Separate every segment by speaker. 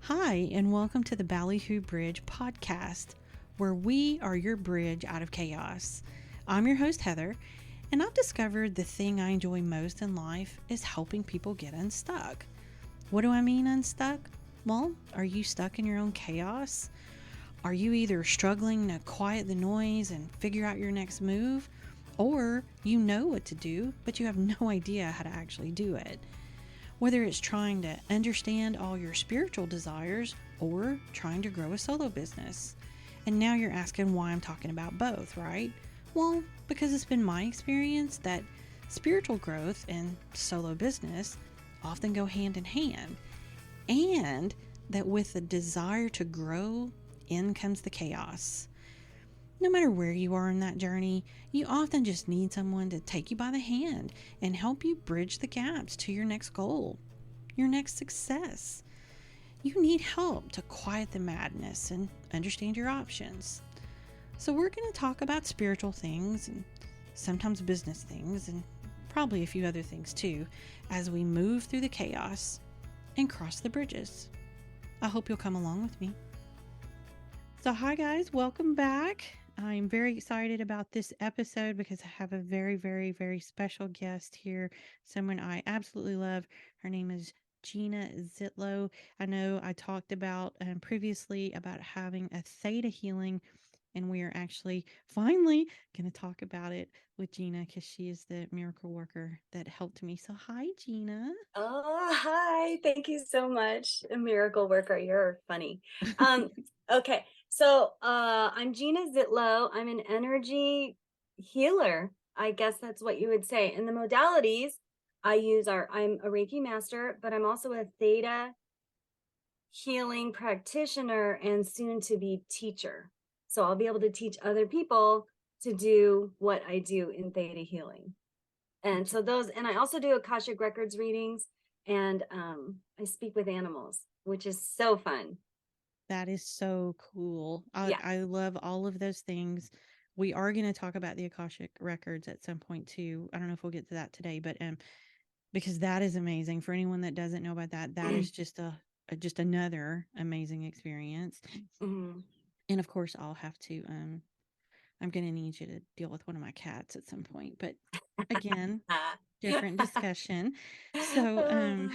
Speaker 1: Hi, and welcome to the Ballyhoo Bridge podcast, where we are your bridge out of chaos. I'm your host, Heather, and I've discovered the thing I enjoy most in life is helping people get unstuck. What do I mean unstuck? Well, are you stuck in your own chaos? Are you either struggling to quiet the noise and figure out your next move, or you know what to do, but you have no idea how to actually do it? Whether it's trying to understand all your spiritual desires or trying to grow a solo business. And now you're asking why I'm talking about both, right? Well, because it's been my experience that spiritual growth and solo business often go hand in hand, and that with the desire to grow, in comes the chaos. No matter where you are in that journey, you often just need someone to take you by the hand and help you bridge the gaps to your next goal, your next success. You need help to quiet the madness and understand your options. So, we're going to talk about spiritual things and sometimes business things and probably a few other things too as we move through the chaos and cross the bridges. I hope you'll come along with me. So, hi guys, welcome back. I'm very excited about this episode because I have a very, very, very special guest here, someone I absolutely love. Her name is Gena Zittlow. I know I talked about previously about having a theta healing, and we are actually finally going to talk about it with Gena because she is the miracle worker that helped me. So, hi, Gena.
Speaker 2: Oh, hi. Thank you so much. A miracle worker. You're funny. Um, okay. I'm Gena Zittlow. I'm an energy healer. I guess that's what you would say. And the modalities I use I'm a Reiki master, but I'm also a Theta healing practitioner and soon to be teacher. So I'll be able to teach other people to do what I do in Theta healing. And I also do Akashic Records readings, and I speak with animals, which is so fun.
Speaker 1: That is so cool. I,
Speaker 2: Yeah.
Speaker 1: I love all of those things. We are going to talk about the Akashic records at some point too. I don't know if we'll get to that today, but because that is amazing. For anyone that doesn't know about that, that is just just another amazing experience.
Speaker 2: Mhm.
Speaker 1: And of course, I'll have to I'm going to need you to deal with one of my cats at some point, but again, different discussion. So,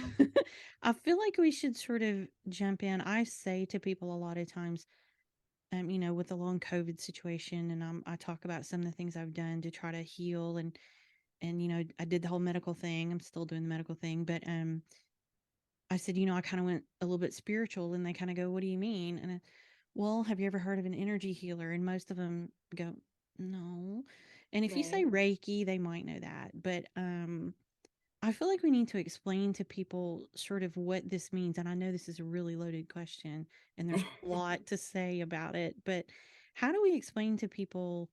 Speaker 1: I feel like we should sort of jump in. I say to people a lot of times, with the long COVID situation, and I talk about some of the things I've done to try to heal, and I did the whole medical thing. I'm still doing the medical thing, but I said, I kind of went a little bit spiritual, and they kind of go, "What do you mean?" And well, have you ever heard of an energy healer? And most of them go, "No." And if you say
Speaker 2: Right.
Speaker 1: Reiki, they might know that, but I feel like we need to explain to people sort of what this means. And I know this is a really loaded question and there's a lot to say about it, but how do we explain to people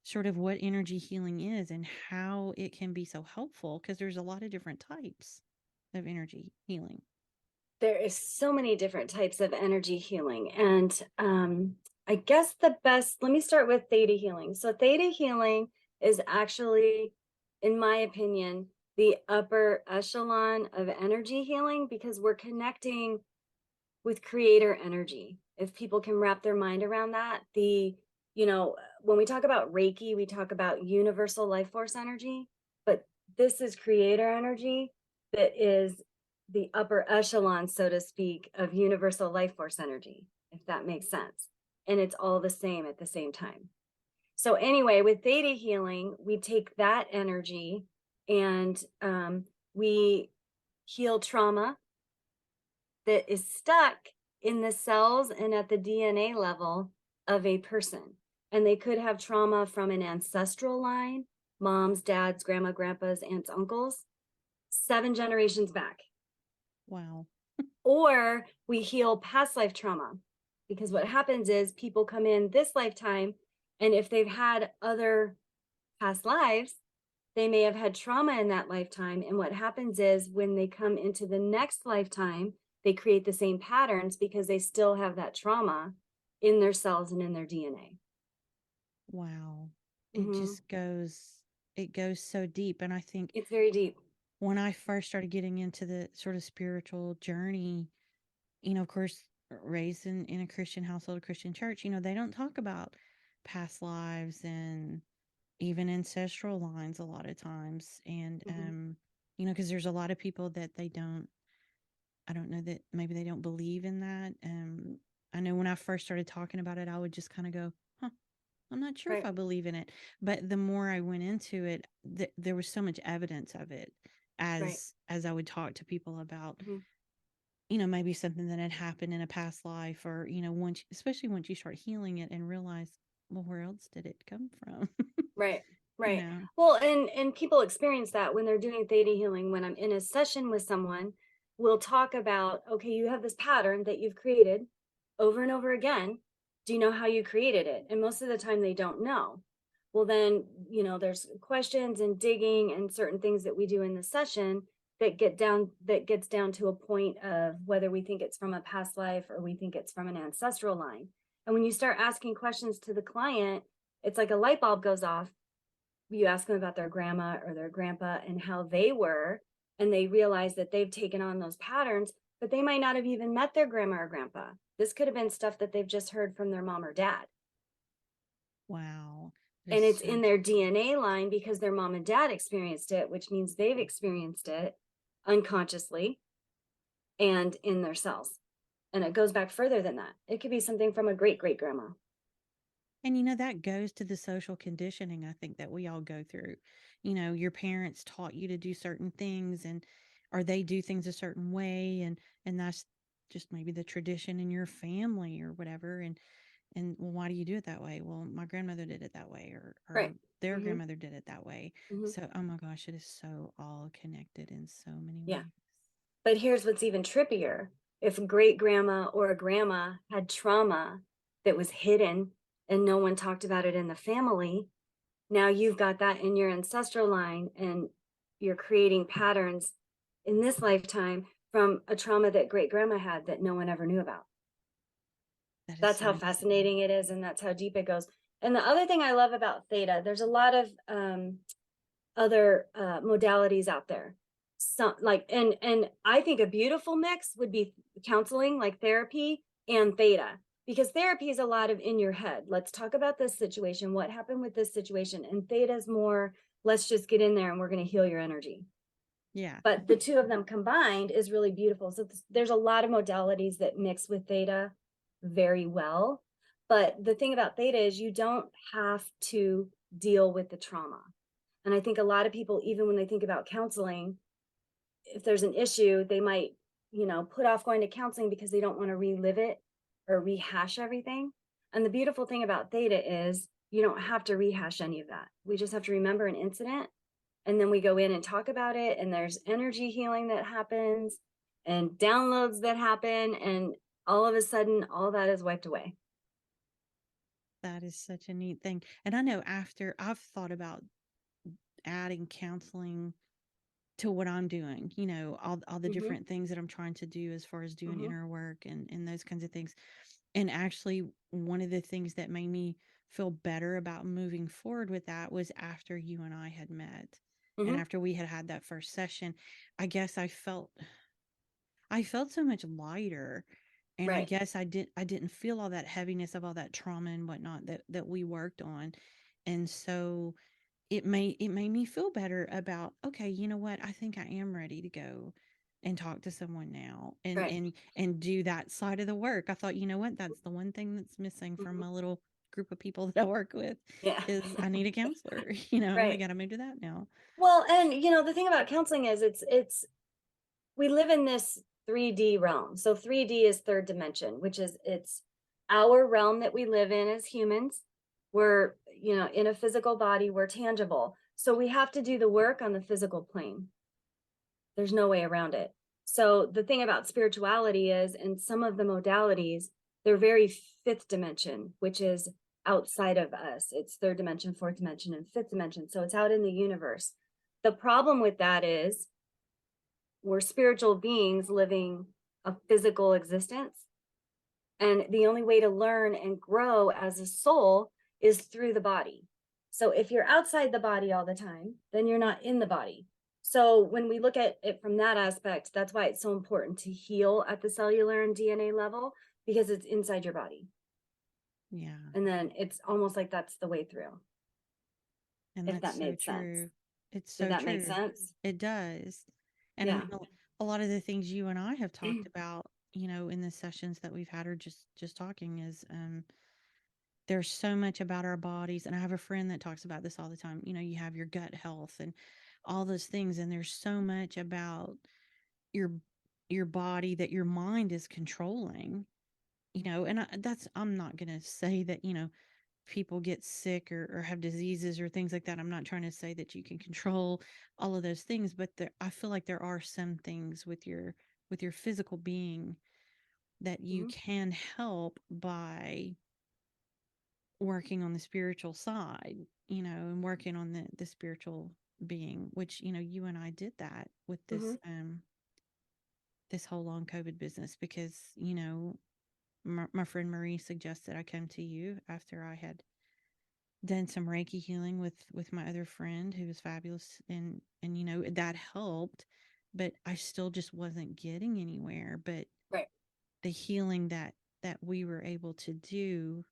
Speaker 1: sort of what energy healing is and how it can be so helpful? Because there's a lot of different types of energy healing.
Speaker 2: There is so many different types of energy healing, and I guess let me start with theta healing. So theta healing is actually, in my opinion, the upper echelon of energy healing because we're connecting with creator energy. If people can wrap their mind around that, when we talk about Reiki, we talk about universal life force energy, but this is creator energy that is the upper echelon, so to speak, of universal life force energy, if that makes sense. And it's all the same at the same time. So, anyway, with theta healing, we take that energy and we heal trauma that is stuck in the cells and at the DNA level of a person. And they could have trauma from an ancestral line, moms, dads, grandma, grandpas, aunts, uncles, 7 generations back.
Speaker 1: Wow.
Speaker 2: Or we heal past life trauma because what happens is people come in this lifetime, and if they've had other past lives, they may have had trauma in that lifetime. And what happens is when they come into the next lifetime, they create the same patterns because they still have that trauma in their cells and in their DNA.
Speaker 1: Wow. It
Speaker 2: Mm-hmm.
Speaker 1: just it goes so deep. And I think
Speaker 2: It's very deep.
Speaker 1: when I first started getting into the sort of spiritual journey, of course, raised in a Christian household, a Christian church, they don't talk about past lives and even ancestral lines a lot of times. And,
Speaker 2: Mm-hmm.
Speaker 1: because there's a lot of people that I don't know, that maybe they don't believe in that. I know when I first started talking about it, I would just kind of go, huh, I'm not sure if
Speaker 2: Right.
Speaker 1: I believe in it. But the more I went into it, there was so much evidence of it
Speaker 2: Right.
Speaker 1: as I would talk to people about,
Speaker 2: Mm-hmm.
Speaker 1: maybe something that had happened in a past life, or, especially once you start healing it and realize, well, where else did it come from?
Speaker 2: Right.
Speaker 1: you
Speaker 2: Right.
Speaker 1: know,
Speaker 2: Well, and people experience that when they're doing theta healing. When I'm in a session with someone, we'll talk about, okay, you have this pattern that you've created over and over again. Do you know how you created it? And most of the time they don't know. Well, then, there's questions and digging and certain things that we do in the session that gets down to a point of whether we think it's from a past life or we think it's from an ancestral line. And when you start asking questions to the client, it's like a light bulb goes off. You ask them about their grandma or their grandpa and how they were, and they realize that they've taken on those patterns, but they might not have even met their grandma or grandpa. This could have been stuff that they've just heard from their mom or dad.
Speaker 1: wow.
Speaker 2: And
Speaker 1: There's
Speaker 2: it's in
Speaker 1: such,
Speaker 2: their DNA line because their mom and dad experienced it, which means they've experienced it unconsciously and in their cells. And it goes back further than that. It could be something from a great great grandma.
Speaker 1: and that goes to the social conditioning, I think, that we all go through. Your parents taught you to do certain things, and or they do things a certain way, and that's just maybe the tradition in your family or whatever. And well, why do you do it that way? Well, my grandmother did it that way, or
Speaker 2: Right.
Speaker 1: their
Speaker 2: Mm-hmm.
Speaker 1: grandmother did it that way.
Speaker 2: Mm-hmm.
Speaker 1: So, oh my gosh, it is so all connected in so many
Speaker 2: Yeah.
Speaker 1: ways.
Speaker 2: But here's what's even trippier. If a great grandma or a grandma had trauma that was hidden and no one talked about it in the family, now you've got that in your ancestral line and you're creating patterns in this lifetime from a trauma that great grandma had that no one ever knew about.
Speaker 1: That is
Speaker 2: That's
Speaker 1: so
Speaker 2: how
Speaker 1: interesting.
Speaker 2: fascinating it is, and that's how deep it goes. And the other thing I love about theta, there's a lot of other modalities out there. Some like and I think a beautiful mix would be counseling, like therapy and theta, because therapy is a lot of in your head. Let's talk about this situation. What happened with this situation? And theta is more, let's just get in there and we're going to heal your energy.
Speaker 1: Yeah.
Speaker 2: But the two of them combined is really beautiful. So there's a lot of modalities that mix with theta very well. But the thing about theta is you don't have to deal with the trauma. And I think a lot of people, even when they think about counseling, if there's an issue, they might, put off going to counseling because they don't want to relive it or rehash everything. And the beautiful thing about theta is you don't have to rehash any of that. We just have to remember an incident, and then we go in and talk about it. And there's energy healing that happens and downloads that happen. And all of a sudden, all that is wiped away.
Speaker 1: That is such a neat thing. And I know after I've thought about adding counseling to what I'm doing, all the
Speaker 2: Mm-hmm.
Speaker 1: different things that I'm trying to do as far as doing
Speaker 2: Mm-hmm.
Speaker 1: inner work and those kinds of things. And actually, one of the things that made me feel better about moving forward with that was after you and I had met, and
Speaker 2: Mm-hmm.
Speaker 1: after we had had that first session. I guess I felt so much lighter, and I
Speaker 2: Right.
Speaker 1: guess I didn't feel all that heaviness of all that trauma and whatnot that we worked on. And so it made me feel better about, okay, you know what, I think I am ready to go and talk to someone now, and
Speaker 2: Right.
Speaker 1: and do that side of the work. I thought, you know what, that's the one thing that's missing from
Speaker 2: Mm-hmm.
Speaker 1: my little group of people that I work with,
Speaker 2: Yeah.
Speaker 1: is I need a counselor. We
Speaker 2: Right.
Speaker 1: got to move to that now.
Speaker 2: Well, and the thing about counseling is it's we live in this 3D realm. So 3D is third dimension, which is it's our realm that we live in as humans. We're, in a physical body, we're tangible. So we have to do the work on the physical plane. There's no way around it. So the thing about spirituality is, and some of the modalities, they're very fifth dimension, which is outside of us. It's third dimension, fourth dimension, and fifth dimension. So it's out in the universe. The problem with that is we're spiritual beings living a physical existence. And the only way to learn and grow as a soul is through the body. So if you're outside the body all the time, then you're not in the body. So when we look at it from that aspect, that's why it's so important to heal at the cellular and DNA level, because it's inside your body.
Speaker 1: Yeah.
Speaker 2: And then it's almost like that's the way through.
Speaker 1: And
Speaker 2: If
Speaker 1: that's
Speaker 2: that
Speaker 1: so
Speaker 2: made sense.
Speaker 1: true. It's
Speaker 2: Did
Speaker 1: so
Speaker 2: that make
Speaker 1: true.
Speaker 2: sense?
Speaker 1: It does. And I
Speaker 2: Yeah.
Speaker 1: mean, a lot of the things you and I have talked about, in the sessions that we've had, or just talking, is there's so much about our bodies. And I have a friend that talks about this all the time. You have your gut health and all those things, and there's so much about your your body that your mind is controlling. And I'm not going to say that, people get sick or have diseases or things like that. I'm not trying to say that you can control all of those things, but I feel like there are some things with your physical being that you
Speaker 2: Mhm.
Speaker 1: can help by working on the spiritual side, and working on the spiritual being, which, you and I did that with
Speaker 2: Mhm.
Speaker 1: this whole long COVID business, because, my friend Marie suggested I come to you after I had done some Reiki healing with my other friend who was fabulous, and that helped, but I still just wasn't getting anywhere. But
Speaker 2: Right.
Speaker 1: the healing that we were able to do,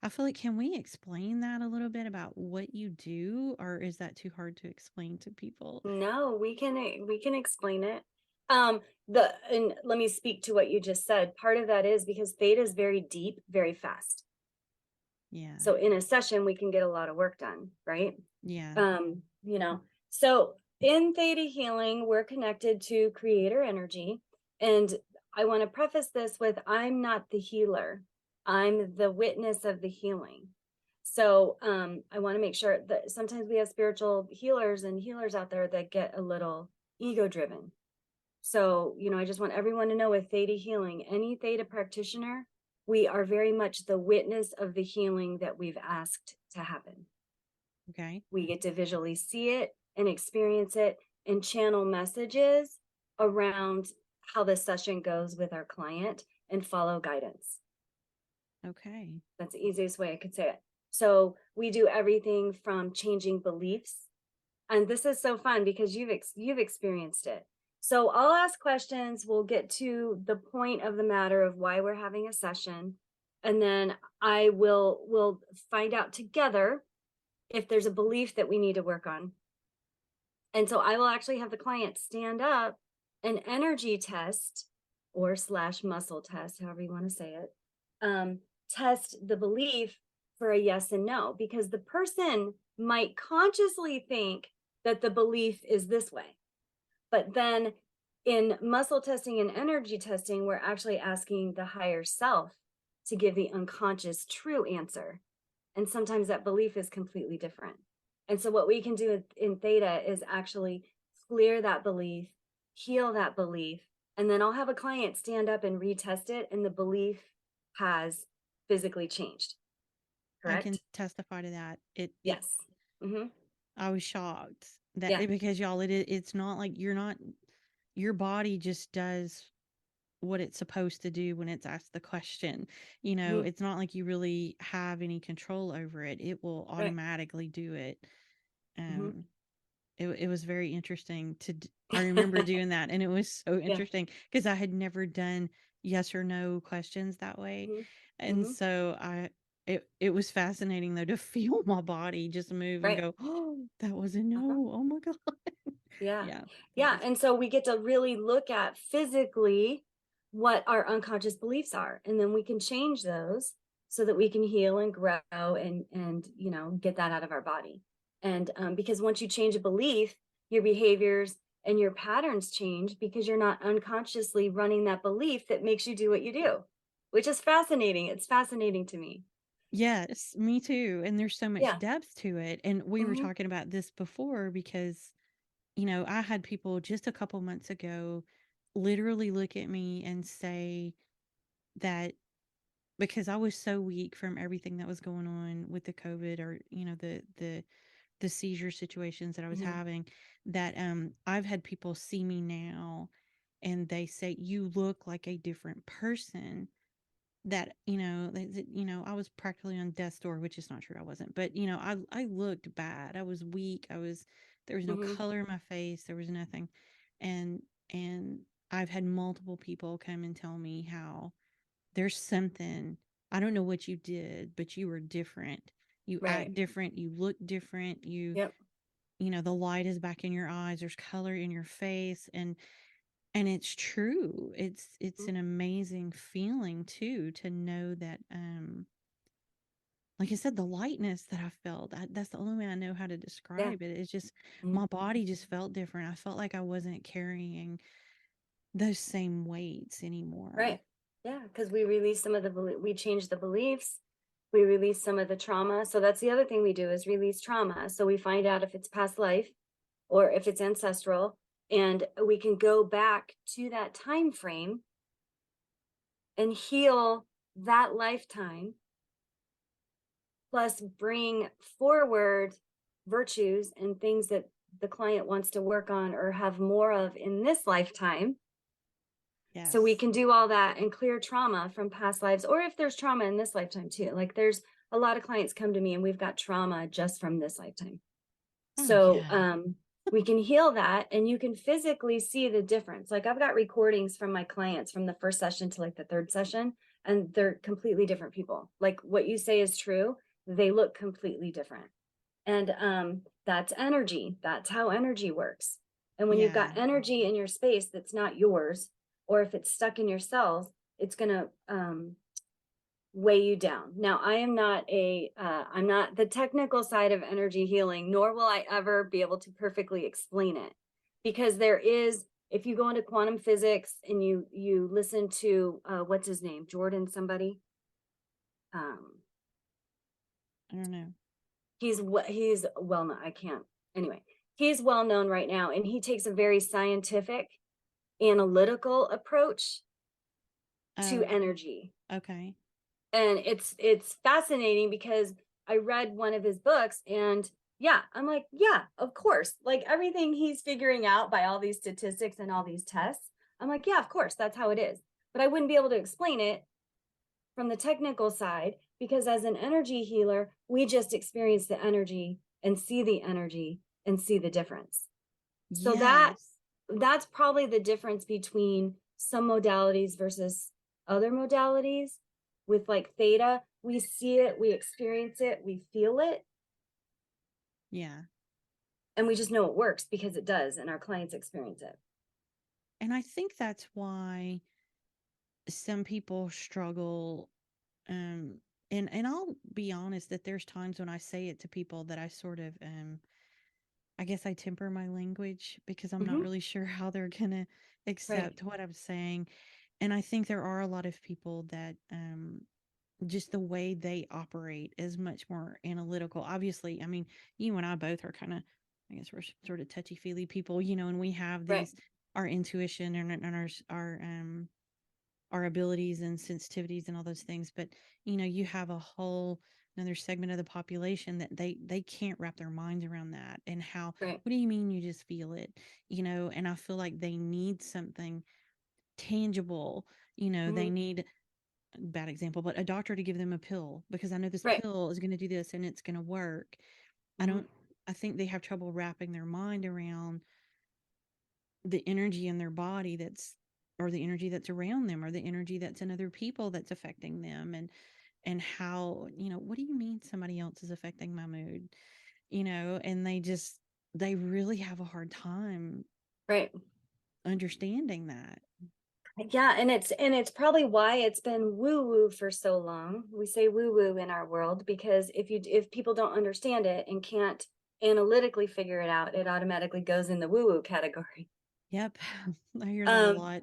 Speaker 1: I feel like, can we explain that a little bit about what you do, or is that too hard to explain to people?
Speaker 2: No, we can explain it. Um, and let me speak to what you just said. Part of that is because theta is very deep, very fast.
Speaker 1: Yeah.
Speaker 2: So in a session, we can get a lot of work done, right?
Speaker 1: Yeah.
Speaker 2: You know, so in theta healing, we're connected to creator energy. And I want to preface this with I'm not the healer, I'm the witness of the healing. So I want to make sure that sometimes we have spiritual healers and healers out there that get a little ego driven. So, I just want everyone to know with theta healing, any theta practitioner, we are very much the witness of the healing that we've asked to happen.
Speaker 1: Okay.
Speaker 2: We get to visually see it and experience it and channel messages around how the session goes with our client and follow guidance.
Speaker 1: Okay.
Speaker 2: That's the easiest way I could say it. So we do everything from changing beliefs, and this is so fun because you've experienced it. So I'll ask questions. We'll get to the point of the matter of why we're having a session, and then we'll find out together if there's a belief that we need to work on. And so I will actually have the client stand up, an energy test or slash muscle test, however you want to say it, test the belief for a yes and no, because the person might consciously think that the belief is this way. But then in muscle testing and energy testing, we're actually asking the higher self to give the unconscious true answer. And sometimes that belief is completely different. And so what we can do in theta is actually clear that belief, heal that belief, and then I'll have a client stand up and retest it, and the belief has physically changed.
Speaker 1: I can
Speaker 2: Correct?
Speaker 1: testify to that. It
Speaker 2: Yes. Mm-hmm.
Speaker 1: I was shocked that
Speaker 2: Yeah.
Speaker 1: because y'all, it's not like your body just does what it's supposed to do when it's asked the question.
Speaker 2: Mm-hmm.
Speaker 1: It's not like you really have any control over it. It will
Speaker 2: Right.
Speaker 1: automatically do it.
Speaker 2: Mm-hmm.
Speaker 1: Um, it was very interesting I remember doing that, and it was so
Speaker 2: Yeah.
Speaker 1: interesting because I had never done yes or no questions that way.
Speaker 2: Mm-hmm.
Speaker 1: And
Speaker 2: Mm-hmm.
Speaker 1: so it was fascinating though to feel my body just move and
Speaker 2: Right.
Speaker 1: go, oh, that was a
Speaker 2: Uh-huh.
Speaker 1: no. Oh my God.
Speaker 2: Yeah.
Speaker 1: Yeah. That
Speaker 2: Yeah.
Speaker 1: was,
Speaker 2: And so we get to really look at physically what our unconscious beliefs are. And then we can change those so that we can heal and grow and get that out of our body. And because once you change a belief, your behaviors and your patterns change because you're not unconsciously running that belief that makes you do what you do, which is fascinating. It's fascinating to me.
Speaker 1: yes, me too. And there's so much
Speaker 2: Yeah.
Speaker 1: depth to it. And we were
Speaker 2: Hmm.
Speaker 1: talking about this before because, I had people just a couple months ago literally look at me and say that because I was so weak from everything that was going on with the COVID, or, the seizure situations that I was
Speaker 2: Hmm.
Speaker 1: having, that I've had people see me now and they say, you look like a different person. That, I was practically on death's door, which is not true. I wasn't, but, I looked bad. I was weak. There was no
Speaker 2: Hmm.
Speaker 1: color in my face. There was nothing. And, and I've had multiple people come and tell me how there's something, I don't know what you did, but you were different. You
Speaker 2: Right.
Speaker 1: act different, you look different,
Speaker 2: Yep.
Speaker 1: you know, the light is back in your eyes, there's color in your face, and it's true. It's an amazing feeling too, to know that like I said, the lightness that I felt, that's the only way I know how to
Speaker 2: Yeah.
Speaker 1: describe it. It's just
Speaker 2: Mhm.
Speaker 1: my body just felt different. I felt like I wasn't carrying those same weights anymore.
Speaker 2: Right. Yeah, because we release some of the we change the beliefs, we release some of the trauma. So that's the other thing we do is release trauma. So we find out if it's past life or if it's ancestral, and we can go back to that time frame and heal that lifetime, plus bring forward virtues and things that the client wants to work on or have more of in this lifetime. So we
Speaker 1: Yes.
Speaker 2: can do all that and clear trauma from past lives, or if there's trauma in this lifetime too. Like there's a lot of clients come to me and we've got trauma just from this lifetime.
Speaker 1: Oh
Speaker 2: So
Speaker 1: yeah.
Speaker 2: we can heal that, and you can physically see the difference. Like I've got recordings from my clients from the first session to like the third session, and they're completely different people. Like what you say is true. They look completely different. And that's energy. That's how energy works. And when you've
Speaker 1: Yeah.
Speaker 2: got energy in your space that's not yours, or if it's stuck in your cells, it's going to weigh you down. Now, I'm not the technical side of energy healing, nor will I ever be able to perfectly explain it, because there is, if you go into quantum physics and you listen to what's his name, Jordan somebody, um,
Speaker 1: I don't know.
Speaker 2: he's well known. I can't anyway. He's well known right now, and he takes a very scientific, analytical approach to
Speaker 1: Oh,
Speaker 2: energy.
Speaker 1: okay.
Speaker 2: And it's fascinating because I read one of his books, and yeah, I'm like, yeah, of course. Like everything he's figuring out by all these statistics and all these tests, I'm like, yeah, of course, that's how it is. But I wouldn't be able to explain it from the technical side, because as an energy healer, we just experience the energy and see the energy and see the difference. So
Speaker 1: Yes.
Speaker 2: that's probably the difference between some modalities versus other modalities. With like theta, we see it, we experience it, we feel it,
Speaker 1: Yeah.
Speaker 2: and we just know it works because it does, and our clients experience it.
Speaker 1: And I think that's why some people struggle. Um, and I'll be honest that there's times when I say it to people that I sort of I guess I temper my language because I'm not
Speaker 2: Mm-hmm.
Speaker 1: really sure how they're gonna
Speaker 2: Right.
Speaker 1: accept what I'm saying. And I think there are a lot of people that just the way they operate is much more analytical. Obviously, I mean, you and I both are kind of, I guess we're sort of touchy feely people, you know, and we have
Speaker 2: Right.
Speaker 1: these our intuition and our abilities and sensitivities and all those things. But you know, you have a whole another segment of the population that they can't wrap their minds around that. And how,
Speaker 2: Right.
Speaker 1: what do you mean you just feel it, you know? And I feel like they need something tangible, you know,
Speaker 2: Mm-hmm.
Speaker 1: they need, bad example, but a doctor to give them a pill because I know this
Speaker 2: Right.
Speaker 1: pill is going to do this and it's going to work. I
Speaker 2: Mm-hmm.
Speaker 1: don't, I think they have trouble wrapping their mind around the energy in their body that's, or the energy that's around them, or the energy that's in other people that's affecting them. And how, you know, what do you mean somebody else is affecting my mood, you know? And they really have a hard time
Speaker 2: Right.
Speaker 1: understanding that.
Speaker 2: Yeah, and it's probably why it's been woo woo for so long. We say woo woo in our world because if people don't understand it and can't analytically figure it out, it automatically goes in the woo woo category.
Speaker 1: Yep. I hear that a
Speaker 2: Um,
Speaker 1: lot.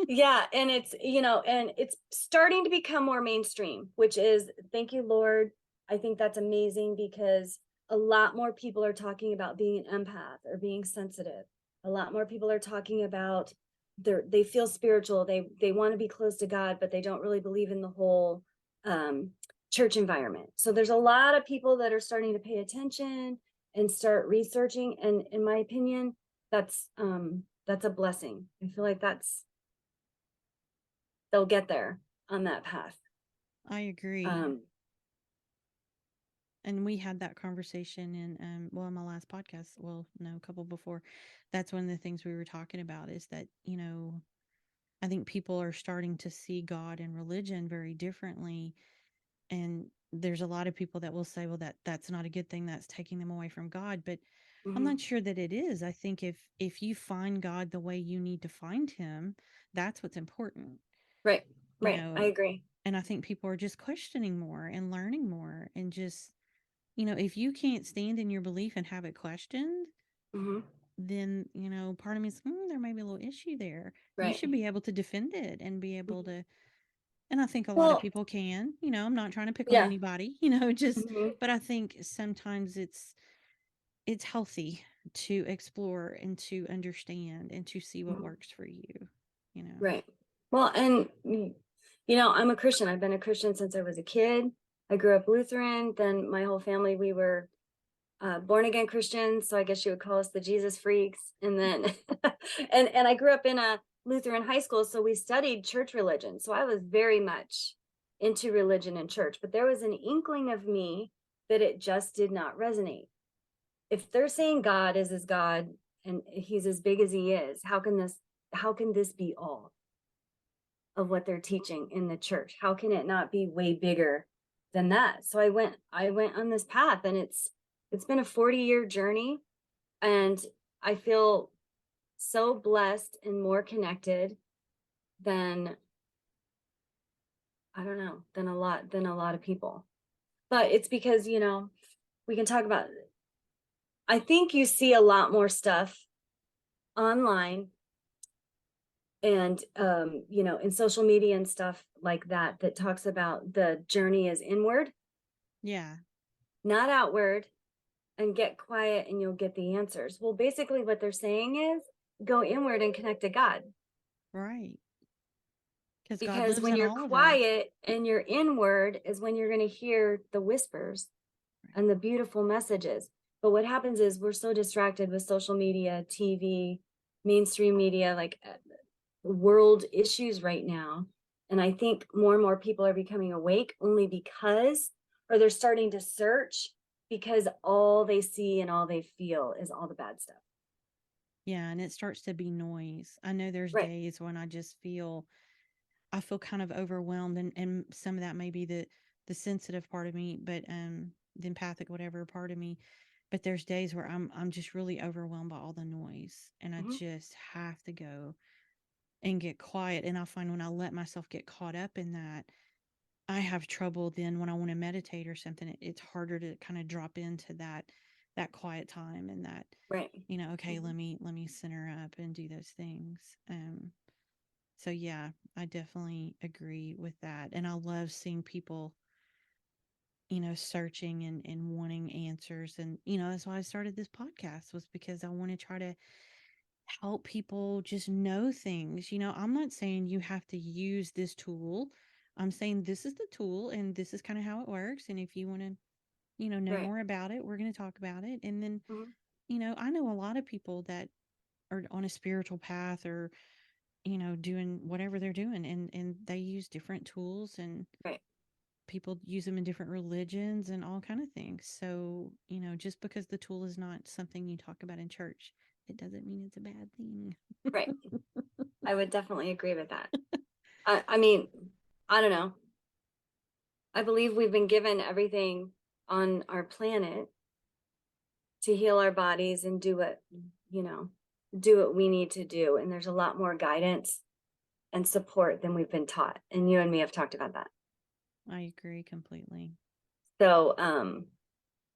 Speaker 2: yeah, and it's, and it's starting to become more mainstream, which is, thank you, Lord. I think that's amazing because a lot more people are talking about being an empath or being sensitive. A lot more people are talking about they feel spiritual. They want to be close to God, but they don't really believe in the whole um, church environment. So there's a lot of people that are starting to pay attention and start researching. And in my opinion, that's a blessing. I feel like they'll get there on that path.
Speaker 1: I agree.
Speaker 2: Um,
Speaker 1: And we had that conversation in well, in my last podcast, well, no, a couple before. That's one of the things we were talking about is that, you know, I think people are starting to see God and religion very differently. And there's a lot of people that will say, well, that's not a good thing. That's taking them away from God. But I'm
Speaker 2: Hmm.
Speaker 1: not sure that it is. I think if you find God the way you need to find him, that's what's important,
Speaker 2: Right.
Speaker 1: you
Speaker 2: Right. I
Speaker 1: know.
Speaker 2: agree.
Speaker 1: And I think people are just questioning more and learning more and just, if you can't stand in your belief and have it questioned,
Speaker 2: Hmm.
Speaker 1: then, part of me is, there may be a little issue there. You
Speaker 2: Right.
Speaker 1: should be able to defend it and be able
Speaker 2: Mhm.
Speaker 1: to, and I think a lot of
Speaker 2: Well,
Speaker 1: people can, I'm not trying to pick on
Speaker 2: yeah.
Speaker 1: anybody, just,
Speaker 2: Hmm.
Speaker 1: but I think sometimes it's healthy to explore and to understand and to see what
Speaker 2: Hmm.
Speaker 1: works for you.
Speaker 2: Right. Well, and I'm a Christian. I've been a Christian since I was a kid. I grew up Lutheran. Then my whole family, we were born again Christians. So I guess you would call us the Jesus freaks. And then, and I grew up in a Lutheran high school. So we studied church religion. So I was very much into religion and church, but there was an inkling of me that it just did not resonate. If they're saying God is his God and he's as big as he is, how can this be all of what they're teaching in the church? How can it not be way bigger than that? So I went on this path, and it's been a 40-year journey, and I feel so blessed and more connected than, I don't know, than a lot of people. But it's because, we can talk about, I think you see a lot more stuff online and in social media and stuff like that, that talks about the journey is inward,
Speaker 1: Yeah.
Speaker 2: not outward, and get quiet and you'll get the answers. Well, basically what they're saying is go inward and connect to God.
Speaker 1: Right. Because God
Speaker 2: Because
Speaker 1: lives
Speaker 2: when
Speaker 1: in
Speaker 2: you're
Speaker 1: all of us.
Speaker 2: quiet and you're inward is when you're going to hear the whispers
Speaker 1: Right.
Speaker 2: and the beautiful messages. But what happens is we're so distracted with social media, TV, mainstream media, like world issues right now. And I think more and more people are becoming awake only because, or they're starting to search because all they see and all they feel is all the bad stuff.
Speaker 1: Yeah, and it starts to be noise. I know there's
Speaker 2: Right.
Speaker 1: days when I feel kind of overwhelmed, and some of that may be the sensitive part of me, but the empathic whatever part of me. But there's days where I'm just really overwhelmed by all the noise, and I
Speaker 2: Mm-hmm.
Speaker 1: just have to go and get quiet. And I find when I let myself get caught up in that, I have trouble then when I want to meditate or something. It's harder to kind of drop into that quiet time and that,
Speaker 2: Right.
Speaker 1: okay,
Speaker 2: Mm-hmm.
Speaker 1: let me center up and do those things. So yeah, I definitely agree with that. And I love seeing people, searching and wanting answers. And, that's why I started this podcast, was because I want to try to help people just know things. I'm not saying you have to use this tool. I'm saying this is the tool and this is kind of how it works. And if you want to, know
Speaker 2: Right.
Speaker 1: more about it, we're going to talk about it. And then,
Speaker 2: Mm-hmm.
Speaker 1: I know a lot of people that are on a spiritual path or, doing whatever they're doing, and they use different tools, and
Speaker 2: Right.
Speaker 1: people use them in different religions and all kind of things. So, just because the tool is not something you talk about in church, it doesn't mean it's a bad thing.
Speaker 2: Right. I would definitely agree with that. I mean, I don't know. I believe we've been given everything on our planet to heal our bodies and you know, do what we need to do. And there's a lot more guidance and support than we've been taught. And you and me have talked about that.
Speaker 1: I agree completely.
Speaker 2: So,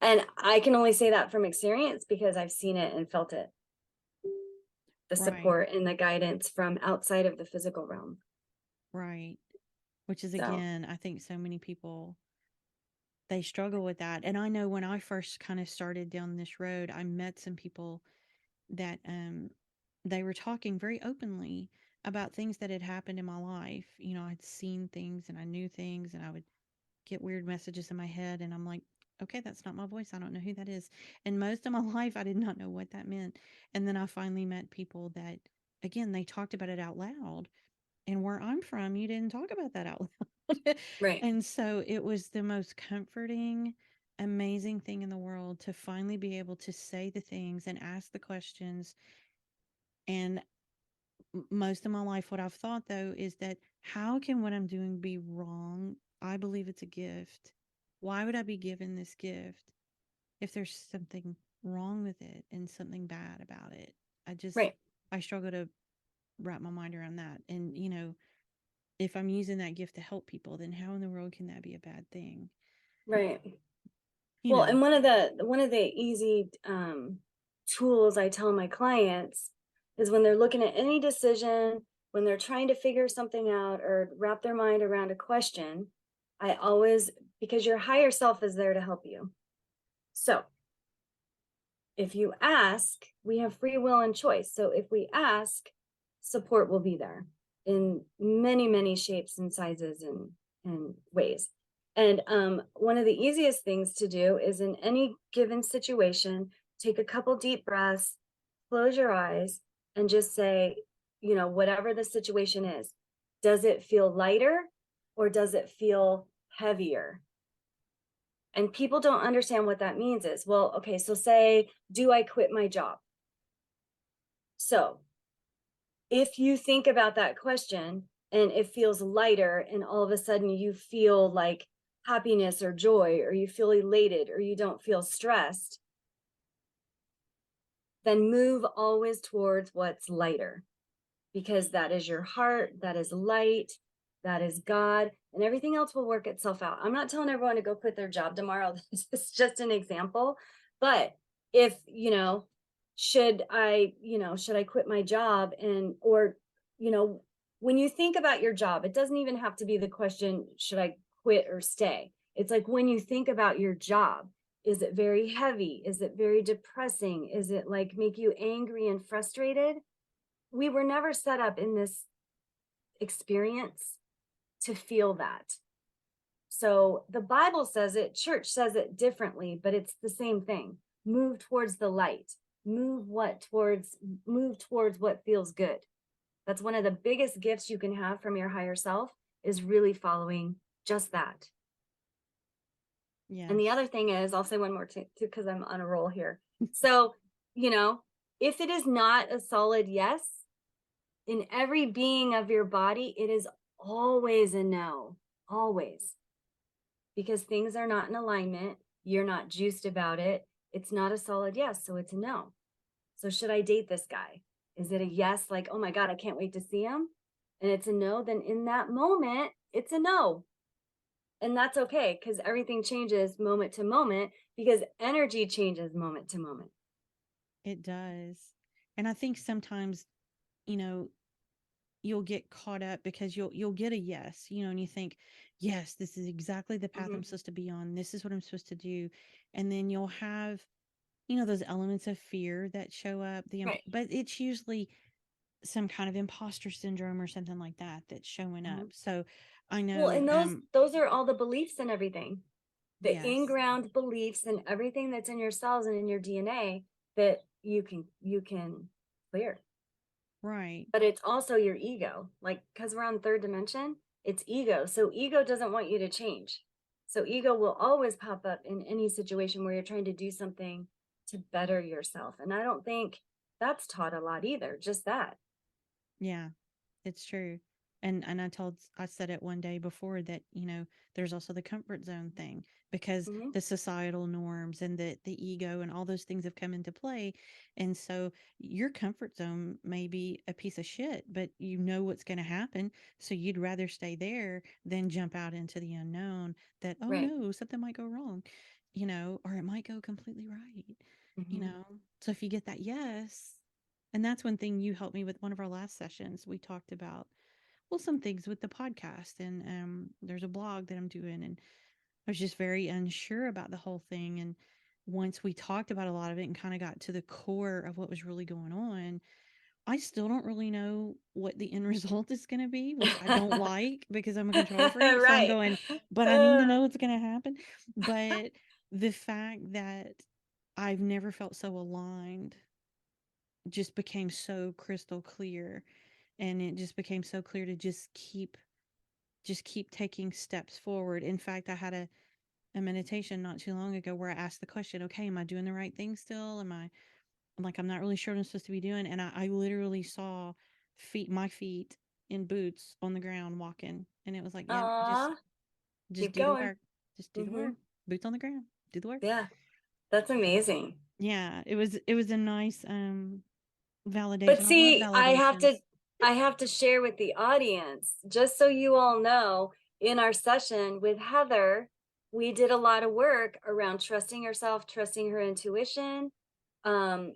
Speaker 2: and I can only say that from experience because I've seen it and felt it, the
Speaker 1: Right,
Speaker 2: support and the guidance from outside of the physical realm.
Speaker 1: right. Which is,
Speaker 2: So,
Speaker 1: again, I think so many people, they struggle with that. And I know when I first kind of started down this road, I met some people that they were talking very openly about things that had happened in my life. I'd seen things and I knew things, and I would get weird messages in my head, and I'm like, okay, that's not my voice. I don't know who that is. And most of my life I did not know what that meant. And then I finally met people that, again, they talked about it out loud. And where I'm from, you didn't talk about that out loud.
Speaker 2: right,
Speaker 1: And so it was the most comforting, amazing thing in the world to finally be able to say the things and ask the questions and most of my life, what I've thought though is that how can what I'm doing be wrong? I believe it's a gift. Why would I be given this gift if there's something wrong with it and something bad about it? I just,
Speaker 2: Right.
Speaker 1: I struggle to wrap my mind around that. And, if I'm using that gift to help people, then how in the world can that be a bad thing?
Speaker 2: Right.
Speaker 1: You
Speaker 2: Well,
Speaker 1: know,
Speaker 2: and one of the easy tools I tell my clients is when they're looking at any decision, when they're trying to figure something out or wrap their mind around a question, I always, because your higher self is there to help you. So if you ask, we have free will and choice. So if we ask, support will be there in many, many shapes and sizes and ways. And one of the easiest things to do is in any given situation, take a couple deep breaths, close your eyes, and just say, whatever the situation is, does it feel lighter or does it feel heavier? And people don't understand what that means is, well, okay, so say, do I quit my job? So if you think about that question and it feels lighter and all of a sudden you feel like happiness or joy, or you feel elated, or you don't feel stressed, then move always towards what's lighter, because that is your heart, that is light, that is God, and everything else will work itself out. I'm not telling everyone to go quit their job tomorrow. This is just an example. But if, should I quit my job? Or, you know, when you think about your job, it doesn't even have to be the question, should I quit or stay? It's like when you think about your job, is it very heavy? Is it very depressing? Is it like make you angry and frustrated? We were never set up in this experience to feel that. So the Bible says it, church says it differently, but it's the same thing. Move towards the light. Move towards what feels good. That's one of the biggest gifts you can have from your higher self, is really following just that. And the
Speaker 1: yes.
Speaker 2: other thing is, I'll say one more too, because I'm on a roll here. So, if it is not a solid yes, in every being of your body, it is always a no, always, because things are not in alignment. You're not juiced about it. It's not a solid yes, so it's a no. So should I date this guy? Is it a yes, like, oh my God, I can't wait to see him? And it's a no, then in that moment, it's a no. And that's okay, because everything changes moment to moment, because energy changes moment to moment.
Speaker 1: It does. And I think sometimes, you know, you'll get caught up because you'll get a yes, and you think, yes, this is exactly the path I'm
Speaker 2: Mm-hmm.
Speaker 1: supposed to be on. This is what I'm supposed to do. And then you'll have, those elements of fear that show up,
Speaker 2: Right.
Speaker 1: but it's usually some kind of imposter syndrome or something like that that's showing
Speaker 2: Mm-hmm.
Speaker 1: up. So I
Speaker 2: Well,
Speaker 1: know,
Speaker 2: and those are all the beliefs and everything, the
Speaker 1: yes,
Speaker 2: in-ground beliefs and everything that's in your cells and in your DNA that you can clear.
Speaker 1: right.
Speaker 2: But it's also your ego, like, because we're on third dimension, it's ego. So ego doesn't want you to change. So ego will always pop up in any situation where you're trying to do something to better yourself. And I don't think that's taught a lot either, just that.
Speaker 1: Yeah. It's true. And I said it one day before that, there's also the comfort zone thing, because
Speaker 2: Mm-hmm.
Speaker 1: the societal norms and the ego and all those things have come into play. And so your comfort zone may be a piece of shit, but you know what's going to happen. So you'd rather stay there than jump out into the unknown that, oh
Speaker 2: Right.
Speaker 1: no, something might go wrong, or it might go completely right, you
Speaker 2: Mm-hmm.
Speaker 1: know? So if you get that yes, and that's one thing you helped me with one of our last sessions. We talked about, well, some things with the podcast, and there's a blog that I'm doing, and I was just very unsure about the whole thing. And once we talked about a lot of it and kind of got to the core of what was really going on, I still don't really know what the end result is going to be, which I don't like because I'm a control freak. So I'm
Speaker 2: Right.
Speaker 1: going, but I need to know what's going to happen. But the fact that I've never felt so aligned just became so crystal clear, and it just became so clear to just keep taking steps forward. In fact, I had a meditation not too long ago where I asked the question, okay, am I doing the right thing still? I'm like, I'm not really sure what I'm supposed to be doing. And I literally saw my feet in boots on the ground walking. And it was like, yep,
Speaker 2: Aw,
Speaker 1: just
Speaker 2: keep
Speaker 1: do the
Speaker 2: going.
Speaker 1: work. Just do the
Speaker 2: Mm-hmm.
Speaker 1: work. Boots on the ground. Do the work.
Speaker 2: Yeah, that's amazing.
Speaker 1: Yeah, it was a nice
Speaker 2: But
Speaker 1: validation. I love
Speaker 2: see,
Speaker 1: validations.
Speaker 2: I have to share with the audience, just so you all know, in our session with Heather, we did a lot of work around trusting herself, trusting her intuition, um,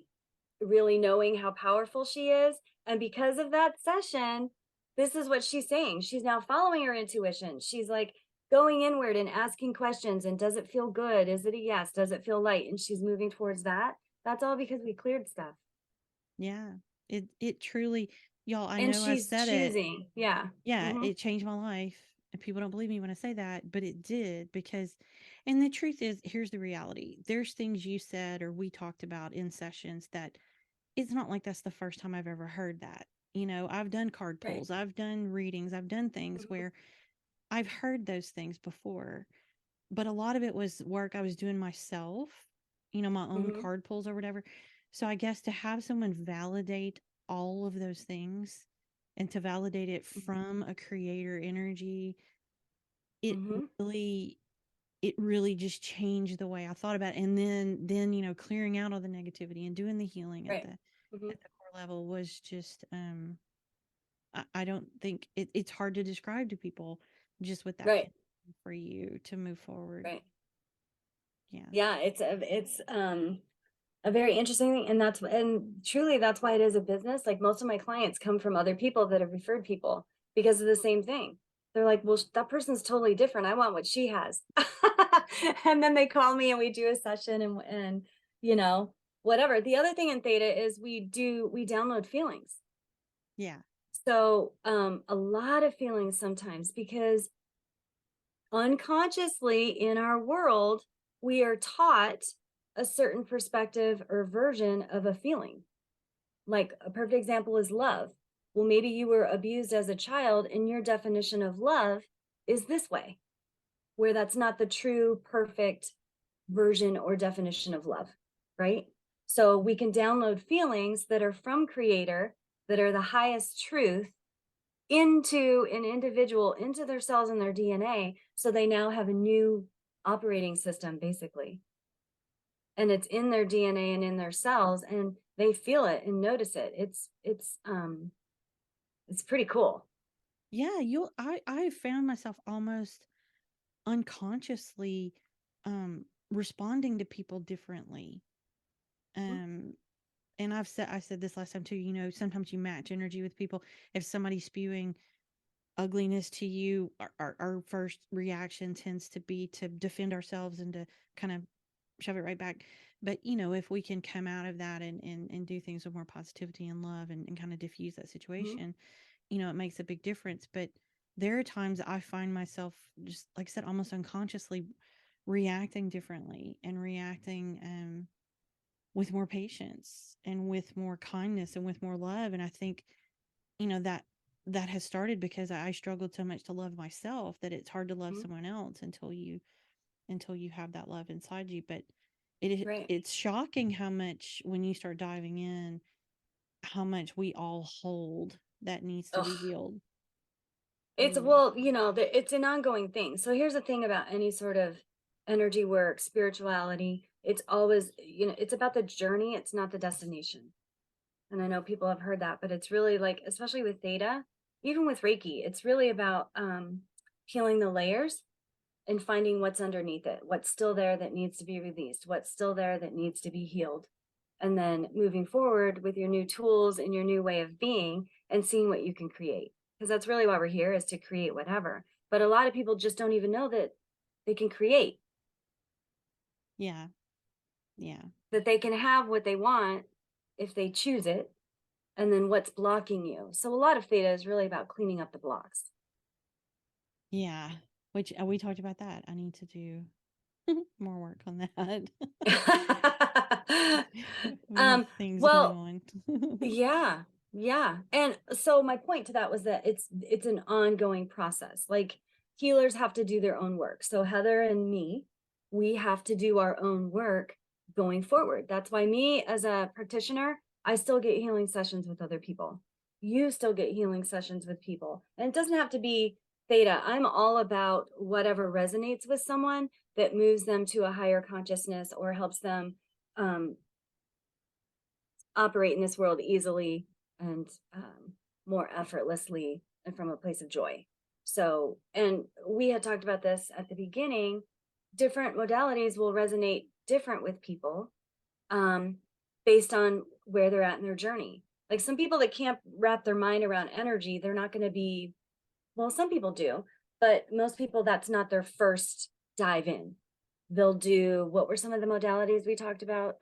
Speaker 2: really knowing how powerful she is. And because of that session, this is what she's saying. She's now following her intuition. She's like going inward and asking questions. And does it feel good? Is it a yes? Does it feel light? And she's moving towards that. That's all because we cleared stuff.
Speaker 1: Yeah. It truly, y'all, I
Speaker 2: And
Speaker 1: know I
Speaker 2: she's
Speaker 1: said it.
Speaker 2: choosing. Yeah.
Speaker 1: Yeah,
Speaker 2: Mm-hmm.
Speaker 1: it changed my life. And people don't believe me when I say that, but it did because, and the truth is, here's the reality. There's things you said or we talked about in sessions that it's not like that's the first time I've ever heard that. I've done card
Speaker 2: Right.
Speaker 1: pulls, I've done readings, I've done things
Speaker 2: Mm-hmm.
Speaker 1: where I've heard those things before, but a lot of it was work I was doing myself, my own
Speaker 2: Mm-hmm.
Speaker 1: card pulls or whatever. So I guess to have someone validate all of those things and to validate it from a creator energy, it
Speaker 2: Mm-hmm.
Speaker 1: really it really just changed the way I thought about it. And then clearing out all the negativity and doing the healing at
Speaker 2: Right.
Speaker 1: the
Speaker 2: Mm-hmm.
Speaker 1: core level was just I don't think it's hard to describe to people just what that
Speaker 2: Right.
Speaker 1: can do for you to move forward.
Speaker 2: Right.
Speaker 1: Yeah.
Speaker 2: Yeah. It's a very interesting thing. And truly that's why it is a business. Like most of my clients come from other people that have referred people because of the same thing. They're like, well, that person's totally different. I want what she has. And then they call me and we do a session and whatever. The other thing in Theta is we download feelings.
Speaker 1: Yeah.
Speaker 2: So a lot of feelings sometimes because unconsciously in our world, we are taught a certain perspective or version of a feeling. Like a perfect example is love. Well, maybe you were abused as a child and your definition of love is this way, where that's not the true perfect version or definition of love, right? So we can download feelings that are from creator, that are the highest truth into an individual, into their cells and their DNA. So they now have a new operating system, basically. And it's in their DNA and in their cells, and they feel it and notice it. It's pretty cool.
Speaker 1: Yeah, I found myself almost unconsciously responding to people differently. Um and I said this last time too, sometimes you match energy with people. If somebody's spewing ugliness to you, our first reaction tends to be to defend ourselves and to kind of shove it right back. But if we can come out of that and do things with more positivity and love and kind of diffuse that
Speaker 2: Mm-hmm.
Speaker 1: situation, it makes a big difference. But there are times I find myself, just like I said, almost unconsciously reacting differently and reacting with more patience and with more kindness and with more love. And I think, that has started because I struggled so much to love myself that it's hard to love
Speaker 2: Mm-hmm.
Speaker 1: someone else until you have that love inside you. But
Speaker 2: Right.
Speaker 1: it's shocking how much, when you start diving in, how much we all hold that needs to be
Speaker 2: Ugh.
Speaker 1: healed.
Speaker 2: It's
Speaker 1: Mm.
Speaker 2: well, it's an ongoing thing. So here's the thing about any sort of energy work, spirituality. It's always, it's about the journey. It's not the destination. And I know people have heard that, but it's really like, especially with Theta, even with Reiki, it's really about peeling the layers and finding what's underneath it, what's still there that needs to be released, what's still there that needs to be healed. And then moving forward with your new tools and your new way of being and seeing what you can create. Because that's really why we're here, is to create whatever. But a lot of people just don't even know that they can create,
Speaker 1: Yeah. Yeah.
Speaker 2: that they can have what they want if they choose it. And then what's blocking you. So a lot of Theta is really about cleaning up the blocks.
Speaker 1: Yeah. Which we talked about that. I need to do more work on that. We have
Speaker 2: um,
Speaker 1: things going
Speaker 2: well,
Speaker 1: on.
Speaker 2: yeah, yeah. And so my point to that was that it's an ongoing process. Like healers have to do their own work. So Heather and me, we have to do our own work going forward. That's why me as a practitioner, I still get healing sessions with other people you still get healing sessions with people. And it doesn't have to be theta. I'm all about whatever resonates with someone that moves them to a higher consciousness or helps them um, operate in this world easily and more effortlessly and from a place of joy. So, and we had talked about this at the beginning, different modalities will resonate different with people um, based on where they're at in their journey. Like some people that can't wrap their mind around energy, they're not going to be, well, some people do, but most people, that's not their first dive in. They'll do, what were some of the modalities we talked about?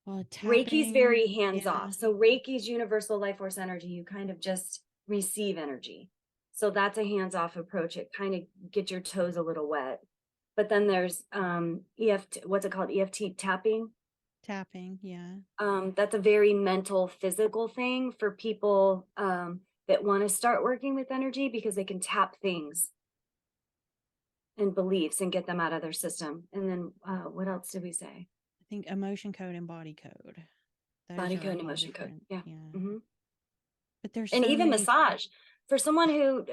Speaker 1: Well,
Speaker 2: Reiki's
Speaker 1: tapping,
Speaker 2: very hands
Speaker 1: yeah.
Speaker 2: off. So Reiki's universal life force energy. You kind of just receive energy. So that's a hands off approach. It kind of gets your toes a little wet. But then there's EFT, what's it called? EFT tapping.
Speaker 1: Tapping, yeah.
Speaker 2: That's a very mental, physical thing for people that want to start working with energy because they can tap things and beliefs and get them out of their system. And then what else did we say?
Speaker 1: I think emotion code and body code. Those
Speaker 2: Body
Speaker 1: are a
Speaker 2: code and
Speaker 1: whole
Speaker 2: emotion code.
Speaker 1: different,
Speaker 2: Yeah.
Speaker 1: yeah.
Speaker 2: Mm-hmm.
Speaker 1: But there's
Speaker 2: And
Speaker 1: so
Speaker 2: even
Speaker 1: many.
Speaker 2: massage for someone who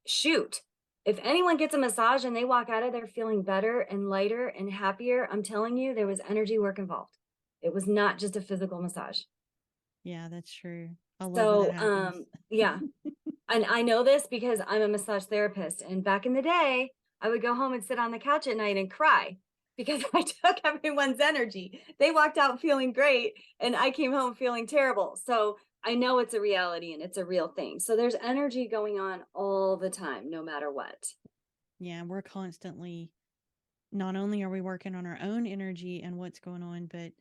Speaker 2: shoot, if anyone gets a massage and they walk out of there feeling better and lighter and happier, I'm telling you, there was energy work involved. It was not just a physical massage.
Speaker 1: Yeah, that's true. I love when that
Speaker 2: So
Speaker 1: happens.
Speaker 2: yeah, and I know this because I'm a massage therapist, and back in the day I would go home and sit on the couch at night and cry because I took everyone's energy. They walked out feeling great and I came home feeling terrible. So I know it's a reality and it's a real thing. So there's energy going on all the time, no matter what.
Speaker 1: Yeah, we're constantly, not only are we working on our own energy and what's going on, but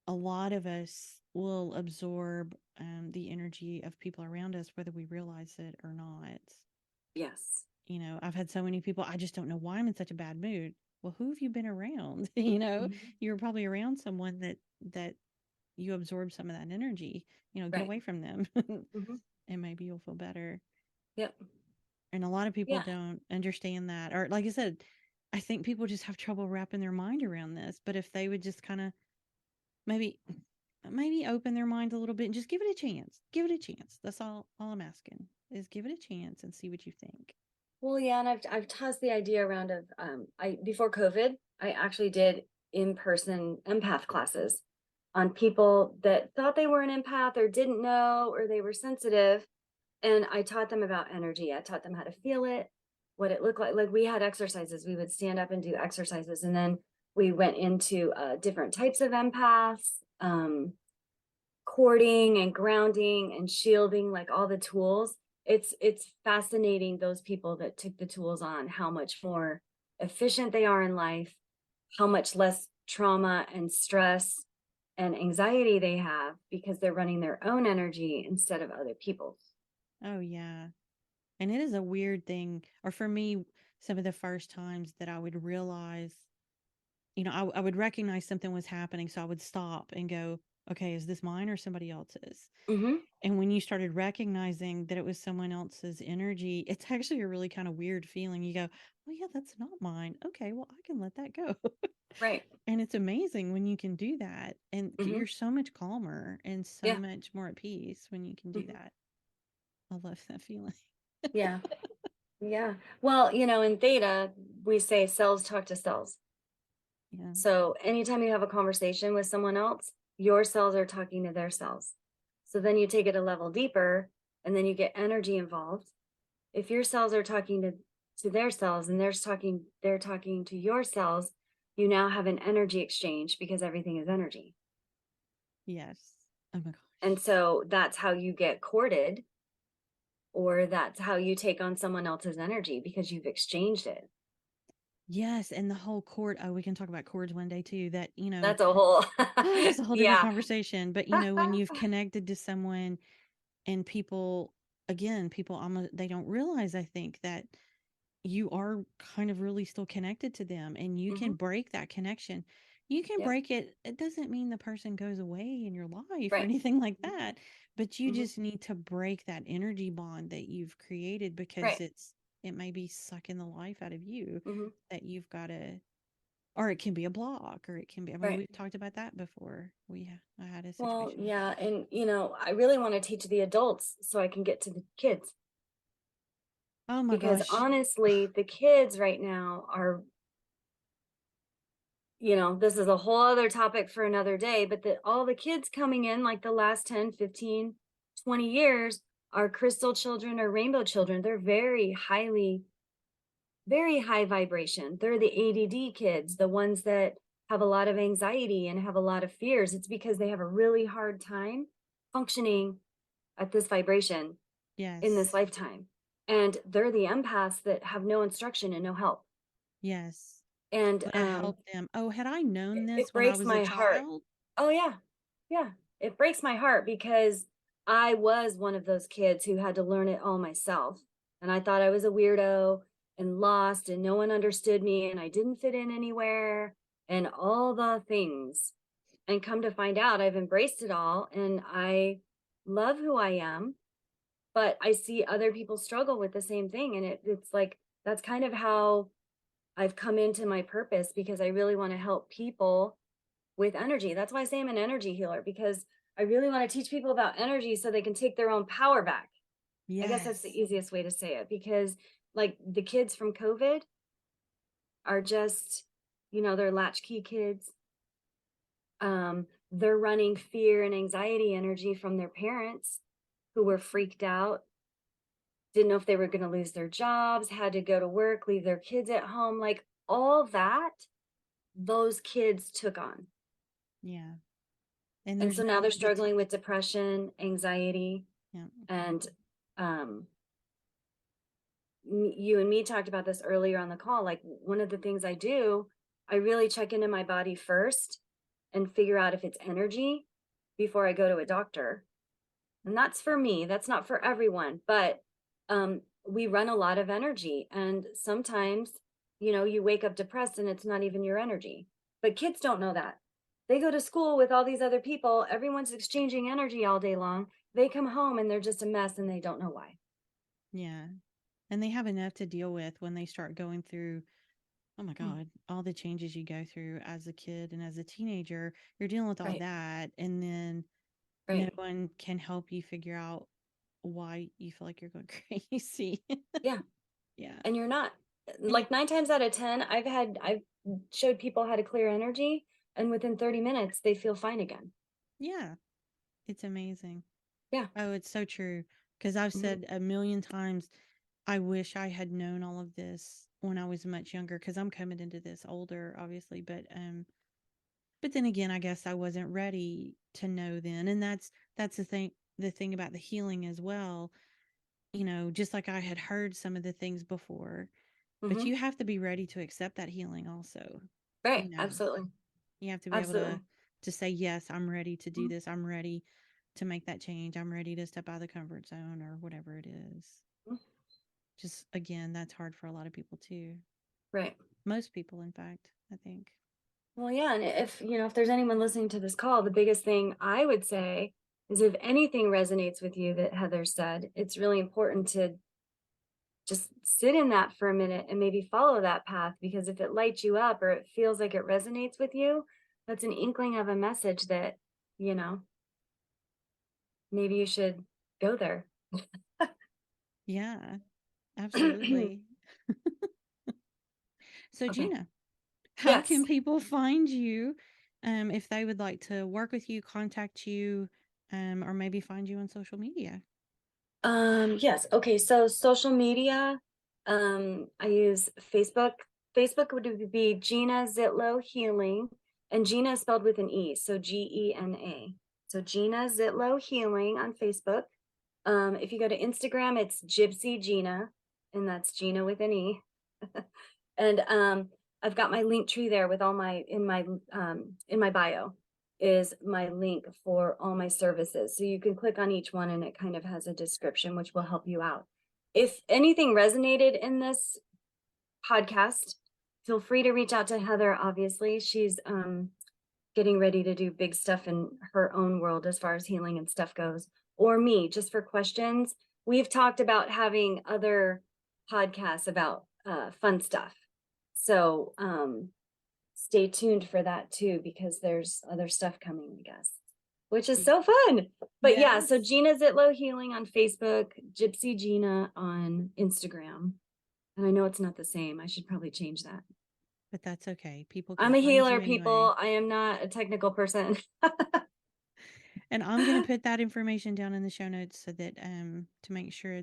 Speaker 1: a lot of us will absorb the energy of people around us, whether we realize it or not.
Speaker 2: Yes.
Speaker 1: I've had so many people, I just don't know why I'm in such a bad mood. Well, who have you been around?
Speaker 2: Mm-hmm.
Speaker 1: You were probably around someone that you absorb some of that energy. Get
Speaker 2: Right.
Speaker 1: away from them,
Speaker 2: Mm-hmm.
Speaker 1: and maybe you'll feel better.
Speaker 2: Yep.
Speaker 1: And a lot of people
Speaker 2: Yeah.
Speaker 1: don't understand that, or like I said, I think people just have trouble wrapping their mind around this. But if they would just kind of maybe maybe open their minds a little bit and just give it a chance. Give it a chance. That's all I'm asking is give it a chance and see what you think.
Speaker 2: Well, yeah, and I've tossed the idea around of I before COVID, I actually did in-person empath classes on people that thought they were an empath or didn't know or they were sensitive. And I taught them about energy. I taught them how to feel it, what it looked like. Like we had exercises. We would stand up and do exercises. And then we went into different types of empaths, cording and grounding and shielding, like all the tools. It's fascinating, those people that took the tools on, how much more efficient they are in life, how much less trauma and stress and anxiety they have because they're running their own energy instead of other people's.
Speaker 1: Oh yeah. And it is a weird thing, or for me, some of the first times that I would realize, I would recognize something was happening. So I would stop and go, okay, is this mine or somebody else's?
Speaker 2: Mm-hmm.
Speaker 1: And when you started recognizing that it was someone else's energy, it's actually a really kind of weird feeling. You go, well, yeah, that's not mine. Okay, well, I can let that go.
Speaker 2: Right.
Speaker 1: And it's amazing when you can do that. And
Speaker 2: Mm-hmm.
Speaker 1: you're so much calmer and so
Speaker 2: Yeah.
Speaker 1: much more at peace when you can do
Speaker 2: Mm-hmm.
Speaker 1: that. I love that feeling.
Speaker 2: Yeah. Yeah. Well, in theta, we say cells talk to cells.
Speaker 1: Yeah.
Speaker 2: So anytime you have a conversation with someone else, your cells are talking to their cells. So then you take it a level deeper and then you get energy involved. If your cells are talking to their cells and they're talking to your cells, you now have an energy exchange because everything is energy.
Speaker 1: Yes. Oh my
Speaker 2: And
Speaker 1: gosh.
Speaker 2: so that's how you get courted, or that's how you take on someone else's energy because you've exchanged it.
Speaker 1: Yes. And the whole chord. Oh, we can talk about chords one day too. That,
Speaker 2: That's a whole,
Speaker 1: that's a whole different
Speaker 2: yeah.
Speaker 1: conversation. But, when you've connected to someone and people, again, people almost, they don't realize, I think, that you are kind of really still connected to them and you can
Speaker 2: Hmm.
Speaker 1: break that connection. You can
Speaker 2: Yep.
Speaker 1: break it. It doesn't mean the person goes away in your life or
Speaker 2: Right.
Speaker 1: anything like that, but you
Speaker 2: Hmm.
Speaker 1: just need to break that energy bond that you've created because
Speaker 2: Right.
Speaker 1: it may be sucking the life out of you
Speaker 2: Hmm.
Speaker 1: that you've got to or it can be a block, or it can be, I mean,
Speaker 2: Right.
Speaker 1: we've talked about that before. I had a
Speaker 2: Well,
Speaker 1: situation.
Speaker 2: yeah. And, I really want to teach the adults so I can get to the kids,
Speaker 1: Oh my
Speaker 2: because
Speaker 1: gosh.
Speaker 2: honestly, the kids right now are, this is a whole other topic for another day, but all the kids coming in like the last 10, 15, 20 years are crystal children or rainbow children. They're very high vibration. They're the ADD kids, the ones that have a lot of anxiety and have a lot of fears. It's because they have a really hard time functioning at this vibration in this
Speaker 1: Yes.
Speaker 2: lifetime. And they're the empaths that have no instruction and no help.
Speaker 1: Yes.
Speaker 2: And
Speaker 1: But to help them. Oh, had I known
Speaker 2: it
Speaker 1: this when I
Speaker 2: breaks
Speaker 1: was a
Speaker 2: my heart.
Speaker 1: child?
Speaker 2: Oh, yeah. Yeah. It breaks my heart because I was one of those kids who had to learn it all myself. And I thought I was a weirdo and lost and no one understood me and I didn't fit in anywhere and all the things. And come to find out, I've embraced it all and I love who I am, but I see other people struggle with the same thing. And it's like, that's kind of how I've come into my purpose, because I really want to help people with energy. That's why I say I'm an energy healer, because I really want to teach people about energy so they can take their own power back. I guess that's the
Speaker 1: Yes.
Speaker 2: easiest way to say it, because like the kids from COVID are just, they're latchkey kids. They're running fear and anxiety energy from their parents who were freaked out, didn't know if they were going to lose their jobs, had to go to work, leave their kids at home, like all that, those kids took on.
Speaker 1: Yeah. And
Speaker 2: And
Speaker 1: there's
Speaker 2: so
Speaker 1: no
Speaker 2: now they're
Speaker 1: one to
Speaker 2: struggling with depression, anxiety,
Speaker 1: yeah.
Speaker 2: and you and me talked about this earlier on the call. Like one of the things I do, I really check into my body first and figure out if it's energy before I go to a doctor. And that's for me, that's not for everyone, but we run a lot of energy. And sometimes, you wake up depressed and it's not even your energy. But kids don't know that. They go to school with all these other people, everyone's exchanging energy all day long. They come home and they're just a mess and they don't know why.
Speaker 1: Yeah. And they have enough to deal with when they start going through, oh my
Speaker 2: Hmm.
Speaker 1: God, all the changes you go through as a kid and as a teenager. You're dealing with all
Speaker 2: Right,
Speaker 1: that. And then no
Speaker 2: right.
Speaker 1: one can help you figure out why you feel like you're going crazy.
Speaker 2: Yeah.
Speaker 1: Yeah.
Speaker 2: And you're not.
Speaker 1: And
Speaker 2: Like 9 times out of 10, I've showed people how to clear energy, and within 30 minutes, they feel fine again.
Speaker 1: yeah, it's amazing.
Speaker 2: Yeah.
Speaker 1: Oh, it's so true. Because I've
Speaker 2: Mhm.
Speaker 1: said a million times, I wish I had known all of this when I was much younger. Because I'm coming into this older, obviously, but then again, I guess I wasn't ready to know then. And that's the thing about the healing as well. Just like I had heard some of the things before, but
Speaker 2: Mhm.
Speaker 1: you have to be ready to accept that healing also.
Speaker 2: Right.
Speaker 1: You know,
Speaker 2: Absolutely.
Speaker 1: you have to be able
Speaker 2: Absolutely.
Speaker 1: to say, yes, I'm ready to do
Speaker 2: Mhm.
Speaker 1: this. I'm ready to make that change. I'm ready to step out of the comfort zone or whatever it is.
Speaker 2: Mhm.
Speaker 1: Just again, that's hard for a lot of people too.
Speaker 2: Right.
Speaker 1: Most people, in fact, I think.
Speaker 2: Well, yeah. And if there's anyone listening to this call, the biggest thing I would say is, if anything resonates with you that Heather said, it's really important to just sit in that for a minute and maybe follow that path, because if it lights you up or it feels like it resonates with you, that's an inkling of a message that, you know, maybe you should go there.
Speaker 1: Yeah, absolutely. So,
Speaker 2: Okay.
Speaker 1: Gina, how can
Speaker 2: Yes.
Speaker 1: people find you if they would like to work with you, contact you, or maybe find you on social media?
Speaker 2: Yes. Okay. So social media, I use Facebook. Facebook would be Gena Zittlow Healing, and Gena is spelled with an E, so Gena. So Gena Zittlow Healing on Facebook. If you go to Instagram, it's GypsyGena, and that's Gena with an E. And I've got my link tree there with all my in my bio is my link for all my services. So you can click on each one and it kind of has a description, which will help you out. If anything resonated in this podcast, feel free to reach out to Heather. Obviously, she's getting ready to do big stuff in her own world as far as healing and stuff goes, or me just for questions. We've talked about having other podcasts about fun stuff. So stay tuned for that too, because there's other stuff coming, I guess, which is so fun. But yeah, so Gena Zittlow Healing on Facebook, GypsyGena on Instagram. And I know it's not the same. I should probably change that.
Speaker 1: But that's okay. People
Speaker 2: I'm
Speaker 1: can
Speaker 2: a
Speaker 1: find
Speaker 2: healer,
Speaker 1: you anyway.
Speaker 2: people. I am not a technical person.
Speaker 1: And I'm going to put that information down in the show notes so that to make sure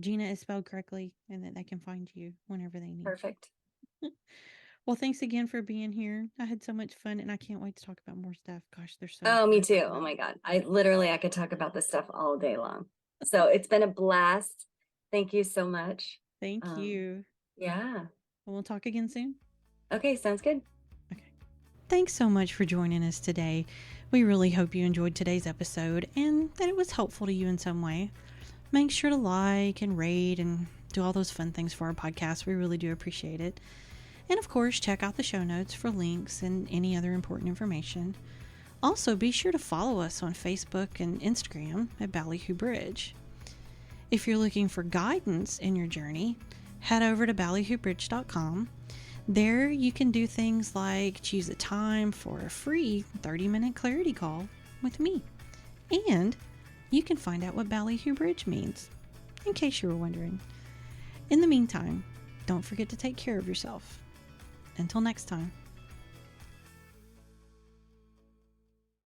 Speaker 1: Gena is spelled correctly and that they can find you whenever they need.
Speaker 2: Perfect.
Speaker 1: Well, thanks again for being here. I had so much fun and I can't wait to talk about more stuff. Gosh, there's so much.
Speaker 2: Oh, me too. Oh my God. I could talk about this stuff all day long. So it's been a blast. Thank you so much.
Speaker 1: Thank you.
Speaker 2: Yeah.
Speaker 1: We'll talk again soon.
Speaker 2: Okay, sounds good.
Speaker 1: Okay. Thanks so much for joining us today. We really hope you enjoyed today's episode and that it was helpful to you in some way. Make sure to like and rate and do all those fun things for our podcast. We really do appreciate it. And of course, check out the show notes for links and any other important information. Also, be sure to follow us on Facebook and Instagram at Ballyhoo Bridge. If you're looking for guidance in your journey, head over to ballyhoobridge.com. There you can do things like choose a time for a free 30-minute clarity call with me. And you can find out what Ballyhoo Bridge means, in case you were wondering. In the meantime, don't forget to take care of yourself. Until next time.